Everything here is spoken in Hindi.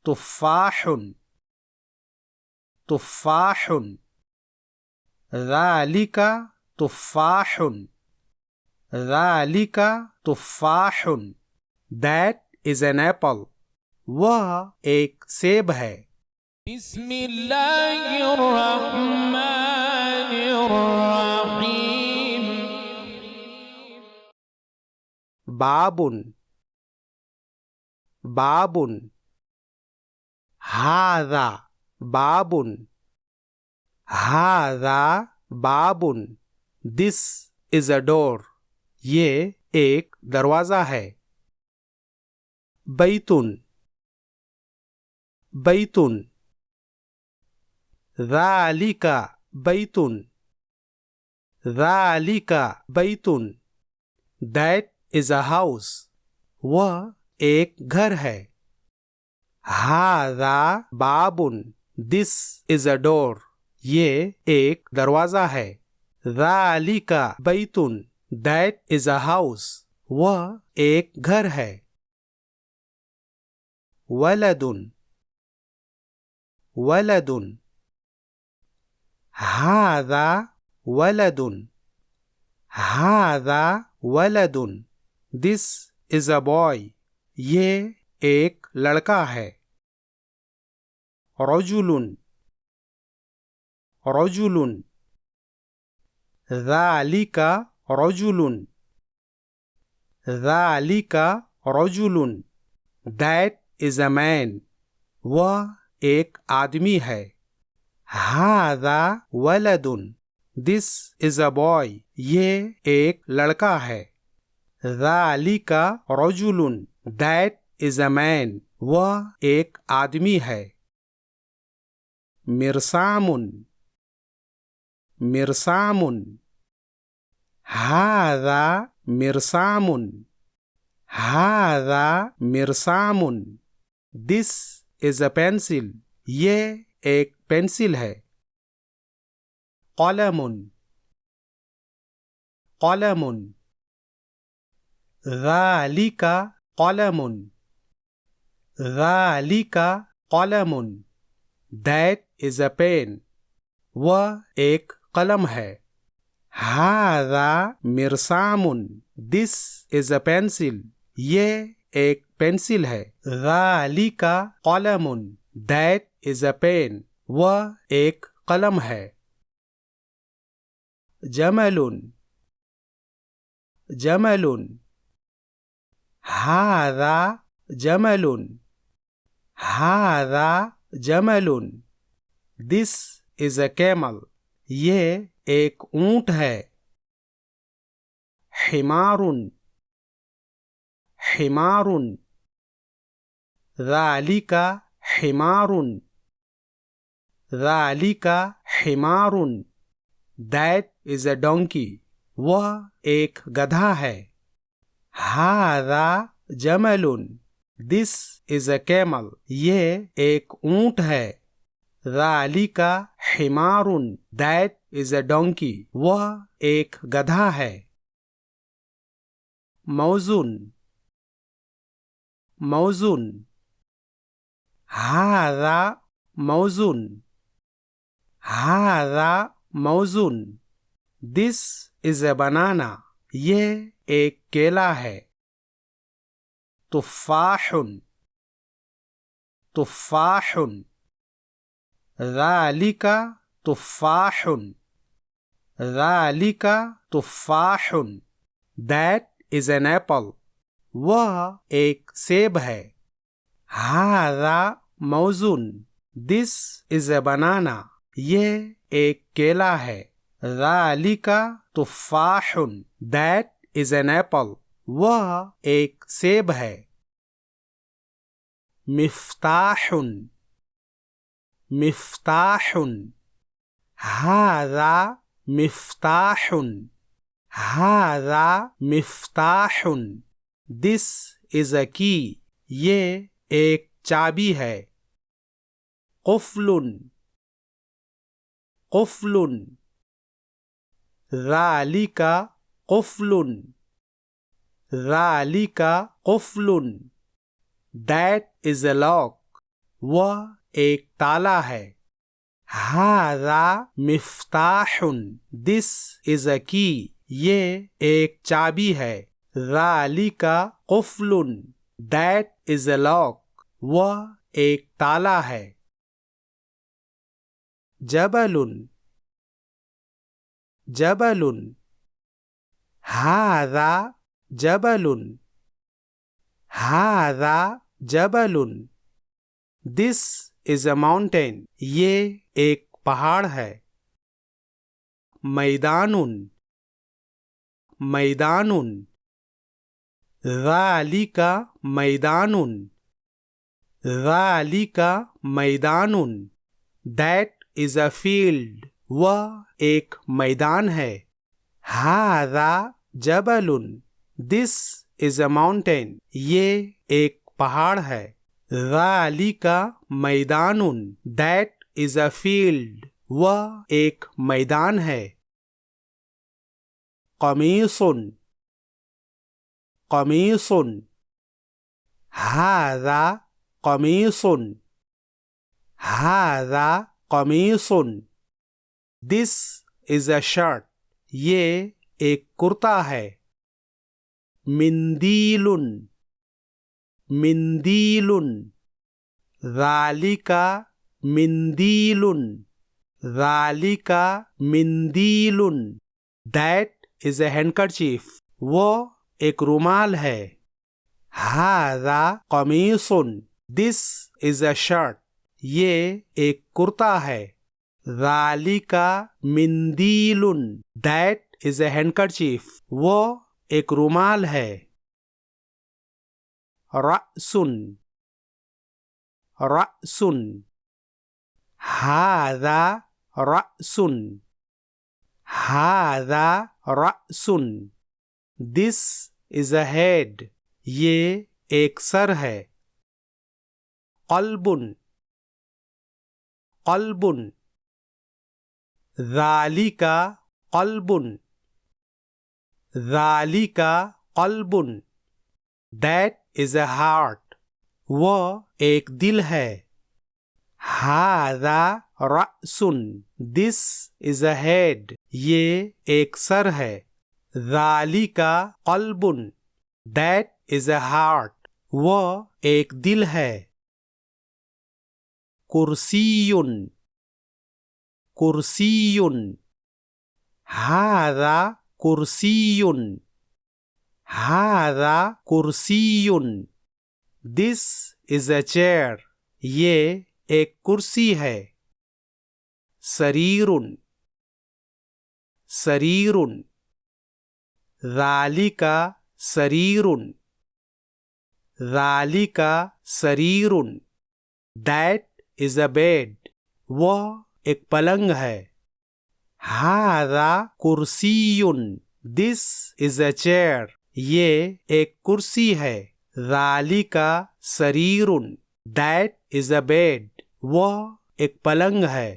तुफ़ाहुन तुफ़ाहुन ज़ालिका तुफ़ाहुन ज़ालिका तुफ़ाहुन That is an apple. वह एक सेब है। बिस्मिल्लाहिर्रहमानिर्रहीम बाबुन बाबुन हाज़ा बाबुन हाज़ा बाबुन This is a door. ये एक दरवाजा है। बैतुन बैतुन ज़ालिका बैतुन ज़ालिका बैतुन That is a house. वह एक घर है। हाज़ा बाबुन This is a door. ये एक दरवाजा है। ज़ालिका बैतुन That is a house. वह एक घर है। वलदुन वलदुन हाज़ा वलदुन हाज़ा वलदुन This is a boy. ये एक लड़का है। रजुलुन रजुलुन ज़ालिका रजुलुन ज़ालिका रजुलुन That is a man. वह एक आदमी है। हाज़ा वलदुन This is a boy. ये एक लड़का है। ज़ालिका रजुलुन That is a man. वह एक आदमी है। मिरसामुन मिरसामुन हाज़ा मिरसामुन हाज़ा मिरसामुन This is a pencil. ये एक पेंसिल है। क़लमुन क़लमुन ज़ालिका क़लमुन ज़ालिका क़लमुन That is a pen. वह एक कलम है। हाज़ा मिरसामुन This is a pencil. ये एक पेंसिल है। ज़ालिका क़लमुन That is a pen. वह एक कलम है। जमलुन जमलुन हाज़ा जमलुन हाज़ा जमलुन This is a camel. ये एक ऊंट है। हिमारुन हिमारुन ज़ालिका हिमारुन ज़ालिका हिमारुन That is a donkey. वह एक गधा है। हाज़ा जमलुन This is a camel. ये एक ऊंट है। ज़ालिका हिमारुन That is a donkey. वह एक गधा है। मौज़ुन मौज़ुन हाज़ा मौज़ुन हाज़ा मौज़ुन This is a banana. ये एक केला है। तुफ़ाहुन तुफ़ाहुन ज़ालिका तुफ़ाहुन ज़ालिका तुफ़ाहुन That is an apple. वह एक सेब है। हाज़ा मौज़ुन This is a banana. ये एक केला है। ज़ालिका तुफ़ाहुन That is an apple. वह एक सेब है। मिफ्ताहुन मिफ्ताहुन हाज़ा मिफ्ताहुन हाज़ा मिफ्ताहुन This is a key. ये एक चाबी है। क़ुफ़्लुन क़ुफ़्लुन ज़ालिका क़ुफ़्लुन ज़ालिका क़ुफ़्लुन That is a lock. वह एक ताला है। हाज़ा मिफ्ताहुन, दिस इज अ की, ये एक चाबी है। ज़ालिका कुफ्लुन, दैट इज अ लॉक, वह एक ताला है। जबलुन, जबलुन, हाज़ा जबलुन, हाज़ा जबलुन, दिस इज अ माउंटेन, ये एक पहाड़ है। मैदानुन, मैदानुन, ज़ालिका मैदानुन, ज़ालिका मैदानुन, दैट इज अ फील्ड, वह एक मैदान है। हाज़ा जबलुन, दिस इज अ माउंटेन, ये एक पहाड़ है। ज़ालिका मैदानुन, दैट इज अ फील्ड, वह एक मैदान है। कमीसुन, कमीसुन, हाज़ा कमीसुन, हाज़ा कमीसुन, दिस इज अ शर्ट, ये एक कुर्ता है। मिंदीलुन, मिंदीलुन, ज़ालिका मिंदीलुन, ज़ालिका मिंदीलुन, दैट इज अ हैंडकरचीफ, वो एक रुमाल है। हाज़ा कमीसुन, दिस इज अ शर्ट, ये एक कुर्ता है। ज़ालिका मिंदीलुन, दैट इज अ हैंडकरचीफ, वो एक रुमाल है। रअसुन, रअसुन, हाज़ा रअसुन, हाज़ा रअसुन, दिस इज अ हेड, ये एक सर है। क़ल्बुन, क़ल्बुन, ज़ालिका क़ल्बुन, ज़ालिका क़ल्बुन, दैट इज अ हार्ट, वो एक दिल है। हाज़ा रअसुन, दिस इज अ हेड, ये एक सर है। ज़ालिका क़ल्बुन, दैट इज अ हार्ट, वो एक दिल है। कुर्सीयुन, कुर्सीयुन, हाज़ा कुर्सीयुन, हाज़ा कुर्सीयुन, दिस इज अ चेयर, ये एक कुर्सी है। सरीरुन, सरीरुन, ज़ालिका सरीरुन, ज़ालिका सरीरुन, दैट इज अ बेड, वह एक पलंग है। हाज़ा कुर्सीयुन, दिस इज अ चेयर, ये एक कुर्सी है। ज़ालिका सरीरुन, दैट इज अ बेड, वह एक पलंग है।